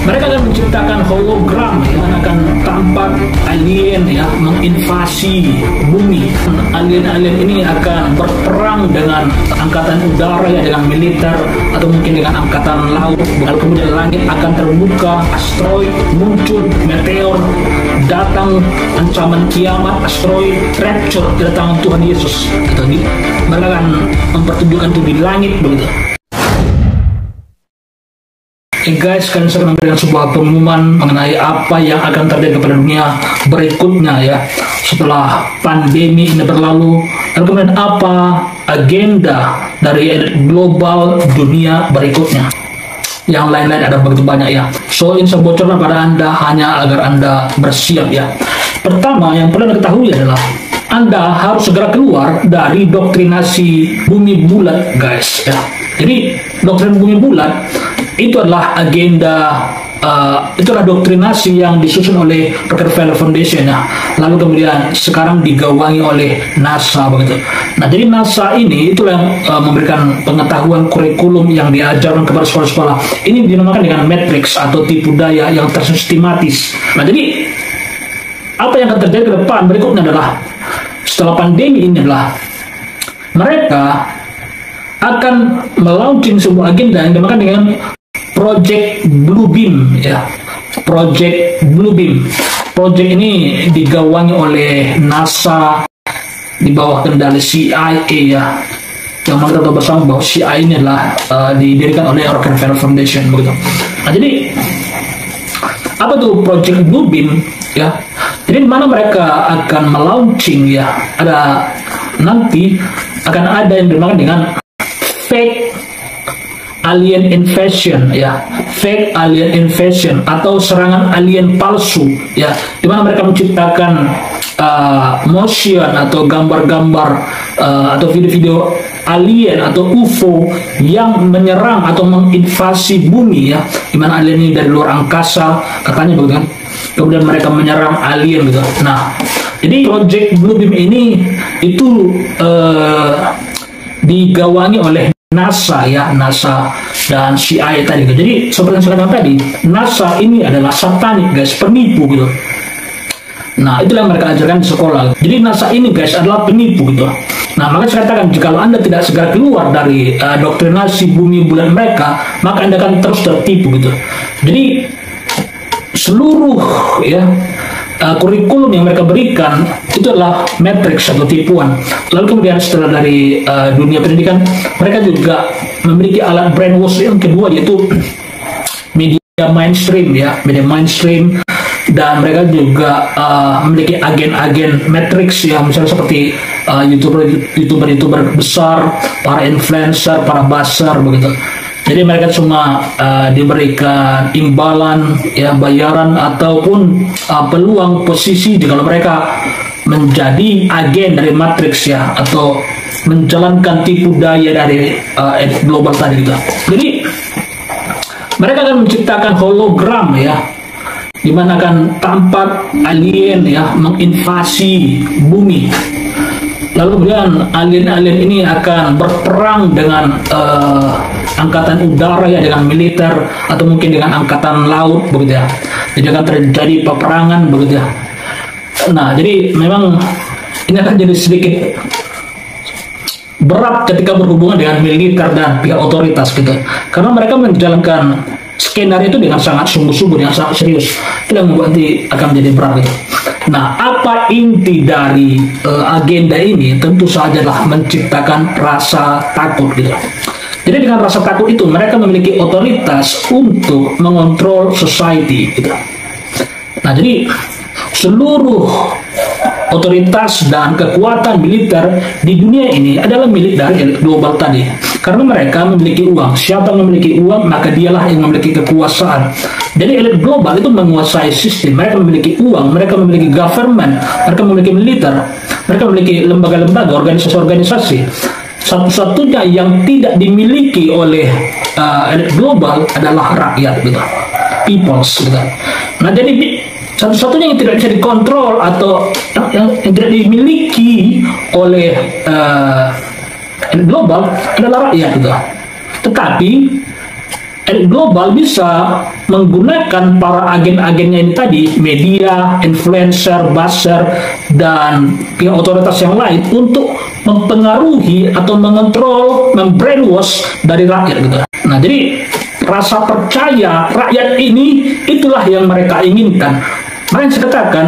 Mereka akan menciptakan hologram yang akan tampak alien ya menginvasi bumi. Alien-alien ini akan berperang dengan angkatan udara ya, dengan militer atau mungkin dengan angkatan laut. Lalu kemudian langit akan terbuka, asteroid muncul, meteor datang, ancaman kiamat, asteroid, rapture, kedatangan Tuhan Yesus. Jadi mereka akan mempertunjukkan itu di langit begitu. Guys, kalian saya memberikan sebuah pengumuman mengenai apa yang akan terjadi pada dunia berikutnya ya, setelah pandemi ini berlalu. Dan kemudian apa agenda dari global dunia berikutnya. Yang lain-lain ada begitu banyak ya. So ini saya bocorkan pada Anda hanya agar Anda bersiap ya. Pertama yang perlu diketahui adalah Anda harus segera keluar dari doktrinasi bumi bulat guys ya. Jadi doktrin bumi bulat itu adalah agenda, itulah doktrinasi yang disusun oleh Rockefeller Foundation ya. Lalu kemudian sekarang digawangi oleh NASA begitu. Nah jadi NASA ini itulah yang memberikan pengetahuan kurikulum yang diajarkan kepada sekolah-sekolah. Ini dinamakan dengan matrix atau tipu daya yang tersistematis. Nah jadi apa yang akan terjadi ke depan berikutnya adalah setelah pandemi ini adalah mereka akan melaunching sebuah agenda yang dinamakan dengan Project Bluebeam ya. Project Bluebeam. Project ini digawangi oleh NASA di bawah kendali CIA ya. Yang mana kita tahu bersama bahwa CIA ini adalah didirikan oleh Rockefeller Foundation begitu. Nah jadi apa tuh Project Bluebeam ya? Jadi di mana mereka akan melaunching ya? Ada nanti akan ada yang dinamakan dengan fake alien invasion ya, fake alien invasion atau serangan alien palsu ya, di mana mereka menciptakan motion atau gambar-gambar atau video-video alien atau UFO yang menyerang atau menginvasi bumi ya, di mana alien ini dari luar angkasa katanya begitu kan. Kemudian mereka menyerang alien gitu. Nah, jadi Project Bluebeam ini itu digawangi oleh NASA ya, NASA dan CIA tadi. Jadi seperti yang saya katakan tadi, NASA ini adalah satanik guys, penipu gitu. Nah itulah yang mereka ajarkan di sekolah. Jadi NASA ini guys adalah penipu gitu. Nah maka saya katakan jika Anda tidak segera keluar dari doktrinasi bumi bulan mereka, maka Anda akan terus tertipu gitu. Jadi seluruh ya kurikulum yang mereka berikan itu adalah matrix atau tipuan. Lalu kemudian setelah dari dunia pendidikan, mereka juga memiliki alat brainwash yang kedua, yaitu media mainstream ya, media mainstream. Dan mereka juga memiliki agen-agen matrix ya, misalnya seperti youtuber besar, para influencer, para buzzer begitu. Jadi mereka cuma diberikan imbalan ya, bayaran ataupun peluang posisi kalau mereka menjadi agen dari matrix ya, atau menjalankan tipu daya dari global tadi gitu. Jadi mereka akan menciptakan hologram ya, di mana akan tampak alien ya menginvasi bumi. Lalu kemudian alien-alien ini akan berperang dengan angkatan udara ya, dengan militer atau mungkin dengan angkatan laut begitu ya. Jadi akan terjadi peperangan begitu ya. Nah, jadi memang ini akan jadi sedikit berat ketika berhubungan dengan militer dan pihak otoritas gitu. Karena mereka menjalankan skenario itu dengan sangat sungguh-sungguh, dengan sangat serius. Itu yang membuat nanti akan menjadi berat gitu. Nah, apa inti dari agenda ini? Tentu saja adalah menciptakan rasa takut gitu. Jadi dengan rasa takut itu mereka memiliki otoritas untuk mengontrol society gitu. Nah, jadi seluruh otoritas dan kekuatan militer di dunia ini adalah milik dari elit global tadi. Karena mereka memiliki uang. Siapa yang memiliki uang, maka dialah yang memiliki kekuasaan. Jadi elit global itu menguasai sistem. Mereka memiliki uang, mereka memiliki government, mereka memiliki militer, mereka memiliki lembaga-lembaga, organisasi-organisasi. Satu-satunya yang tidak dimiliki oleh elit global adalah rakyat gitu. Peoples gitu. Nah, jadi satu-satunya yang tidak bisa dikontrol atau yang tidak dimiliki oleh elit global adalah rakyat gitu. Tetapi elit global bisa menggunakan para agen-agennya ini tadi, media, influencer, buzzer, dan pihak otoritas yang lain untuk mempengaruhi atau mengontrol, membrainwash dari rakyat gitu. Nah, jadi rasa percaya rakyat ini itulah yang mereka inginkan. Makanya saya katakan,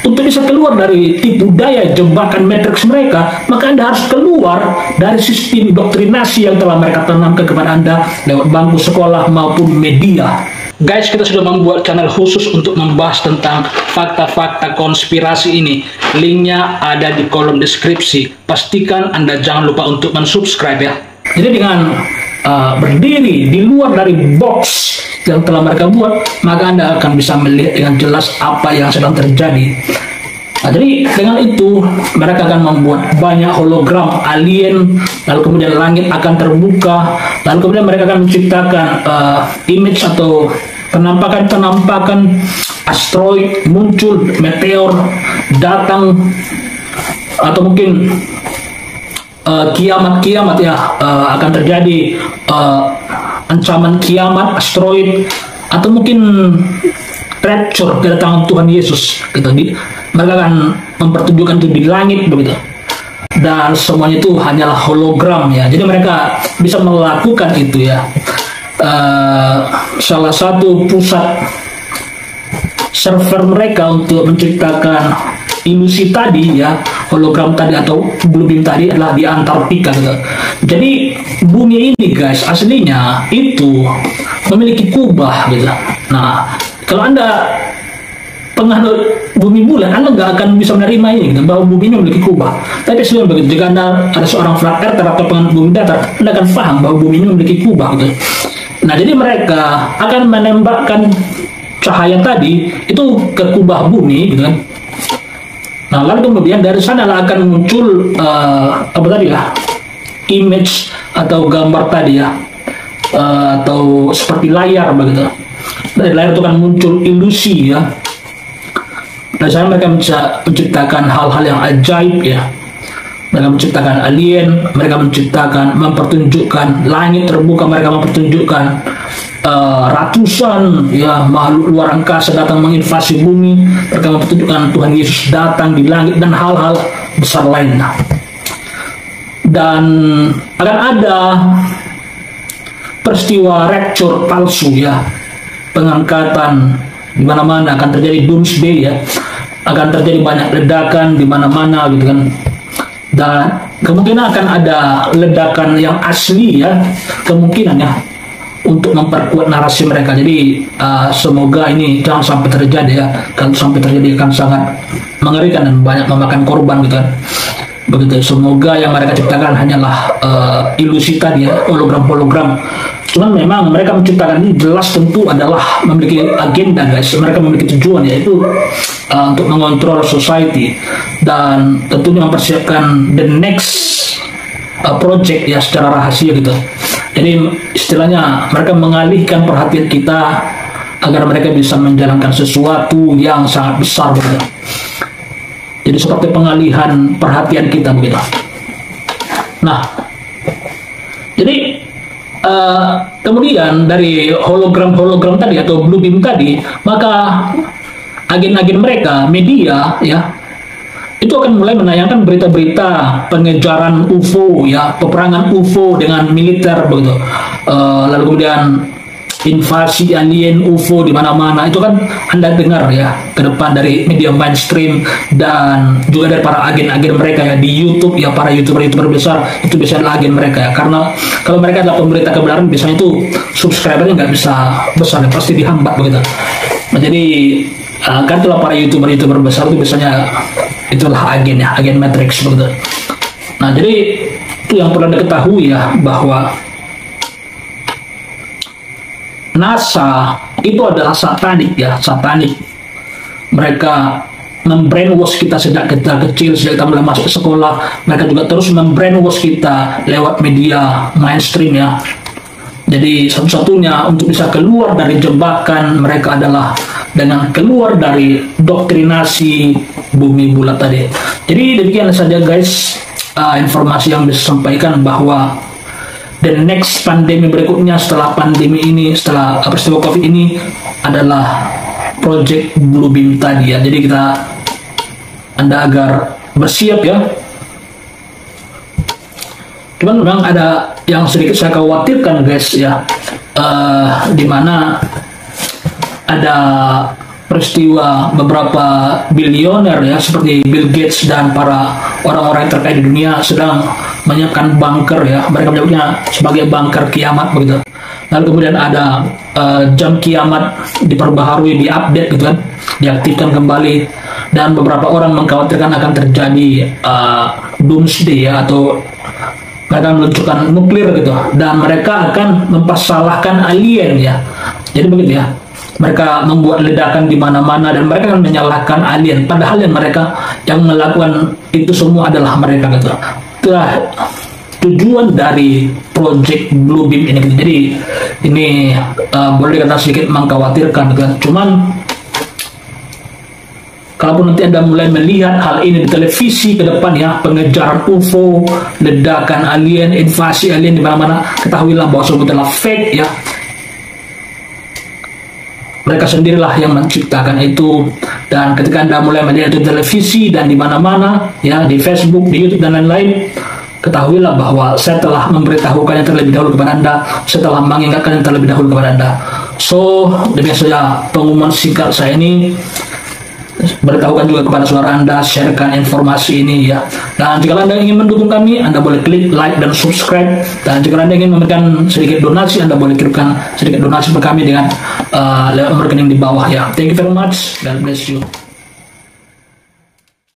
untuk bisa keluar dari tipu daya jebakan matriks mereka, maka Anda harus keluar dari sistem doktrinasi yang telah mereka tanamkan kepada Anda lewat bangku sekolah maupun media. Guys, kita sudah membuat channel khusus untuk membahas tentang fakta-fakta konspirasi ini. Linknya ada di kolom deskripsi. Pastikan Anda jangan lupa untuk mensubscribe ya. Jadi dengan berdiri di luar dari box yang telah mereka buat, maka Anda akan bisa melihat dengan jelas apa yang sedang terjadi. Nah, jadi dengan itu mereka akan membuat banyak hologram alien, lalu kemudian langit akan terbuka, lalu kemudian mereka akan menciptakan image atau penampakan asteroid muncul, meteor datang, atau mungkin kiamat ya, akan terjadi ancaman kiamat, asteroid, atau mungkin rapture, kedatangan Tuhan Yesus gitu. Mereka akan mempertunjukkan itu di langit begitu, dan semuanya itu hanyalah hologram ya. Jadi mereka bisa melakukan itu ya. Salah satu pusat server mereka untuk menciptakan ilusi tadi ya, hologram tadi atau blue beam tadi adalah di Antartika gitu. Jadi bumi ini guys aslinya itu memiliki kubah gitu. Nah, kalau Anda penganut bumi bulan, Anda nggak akan bisa menerima ini gitu, bahwa bumi ini memiliki kubah. Tapi sebelum begitu, jika Anda ada seorang flat earther atau penganut bumi datar, Anda akan paham bahwa bumi ini memiliki kubah gitu. Nah, jadi mereka akan menembakkan cahaya tadi itu ke kubah bumi gitu kan. Nah, lalu kemudian dari sana akan muncul apa tadi ya, image atau gambar tadi ya, atau seperti layar begitu. Dari layar itu akan muncul ilusi ya. Dari sana mereka bisa menciptakan hal-hal yang ajaib ya. Mereka menciptakan alien, mereka menciptakan, mempertunjukkan langit terbuka, mereka mempertunjukkan ratusan ya makhluk luar angkasa datang menginvasi bumi, mereka mempertunjukkan Tuhan Yesus datang di langit dan hal-hal besar lainnya. Dan akan ada peristiwa rapture palsu ya, pengangkatan di mana-mana, akan terjadi doomsday ya, akan terjadi banyak ledakan di mana-mana gitu kan. Dan kemungkinan akan ada ledakan yang asli ya, kemungkinan ya, untuk memperkuat narasi mereka. Jadi semoga ini jangan sampai terjadi ya. Kalau sampai terjadi akan sangat mengerikan dan banyak memakan korban gitu kan. Begitu. Semoga yang mereka ciptakan hanyalah ilusi tadi ya, hologram-hologram. Cuman memang mereka menciptakan ini jelas tentu adalah memiliki agenda guys. Mereka memiliki tujuan yaitu untuk mengontrol society dan tentunya mempersiapkan the next project ya secara rahasia gitu. Jadi istilahnya mereka mengalihkan perhatian kita agar mereka bisa menjalankan sesuatu yang sangat besar begitu. Jadi seperti pengalihan perhatian kita begitu. Nah, jadi kemudian dari hologram tadi atau blue beam tadi, maka agen-agen mereka, media ya, itu akan mulai menayangkan berita-berita pengejaran UFO ya, peperangan UFO dengan militer begitu. Lalu kemudian invasi alien UFO di mana-mana, itu kan Anda dengar ya ke depan dari media mainstream dan juga dari para agen-agen mereka ya di YouTube ya, para YouTuber besar itu biasanya agen mereka ya, karena kalau mereka adalah pemberita kebenaran biasanya itu subscribernya nggak bisa besar ya, pasti dihambat begitu. Nah, jadi kan itulah para YouTuber besar itu biasanya itulah agen ya, agen matrix begitu. Nah, jadi itu yang perlu diketahui ya, bahwa NASA itu adalah satanik ya, satanik. Mereka membrainwash kita sejak kita kecil, sejak kita mulai masuk sekolah. Mereka juga terus membrainwash kita lewat media mainstream ya. Jadi satu-satunya untuk bisa keluar dari jebakan mereka adalah dengan keluar dari doktrinasi bumi bulat tadi. Jadi demikian saja guys, informasi yang bisa sampaikan, bahwa the next pandemi berikutnya setelah pandemi ini, setelah peristiwa COVID ini adalah Project Bluebeam tadi ya. Jadi Anda agar bersiap ya. Cuman memang ada yang sedikit saya khawatirkan guys ya, dimana ada peristiwa beberapa bilioner ya seperti Bill Gates dan para orang-orang yang terkait di dunia sedang menyiapkan bunker ya, mereka menyebutnya sebagai bunker kiamat begitu. Lalu kemudian ada jam kiamat diperbaharui, diupdate gitu kan, diaktifkan kembali, dan beberapa orang mengkhawatirkan akan terjadi doomsday ya, atau mereka meluncurkan nuklir gitu, dan mereka akan mempersalahkan alien ya. Jadi begitu ya, mereka membuat ledakan di mana-mana dan mereka akan menyalahkan alien, padahal yang melakukan itu semua adalah mereka gitu. Itulah tujuan dari Project Bluebeam ini gitu. Jadi ini boleh dikatakan sedikit mengkhawatirkan gitu. Cuman kalaupun nanti Anda mulai melihat hal ini di televisi ke depan ya, pengejaran UFO, ledakan alien, invasi alien di mana-mana, ketahuilah bahwa semua adalah fake ya. Mereka sendirilah yang menciptakan itu, dan ketika Anda mulai melihat di televisi dan di mana-mana ya, di Facebook, di YouTube dan lain-lain, ketahuilah bahwa saya telah memberitahukannya terlebih dahulu kepada Anda, saya telah mengingatkannya terlebih dahulu kepada Anda. So, demikian saja pengumuman singkat saya ini. Beritahukan juga kepada saudara Anda, sharekan informasi ini ya. Dan jika Anda ingin mendukung kami, Anda boleh klik like dan subscribe. Dan jika Anda ingin memberikan sedikit donasi, Anda boleh kirimkan sedikit donasi ke kami dengan lewat nomor rekening di bawah ya. Thank you very much. God bless you.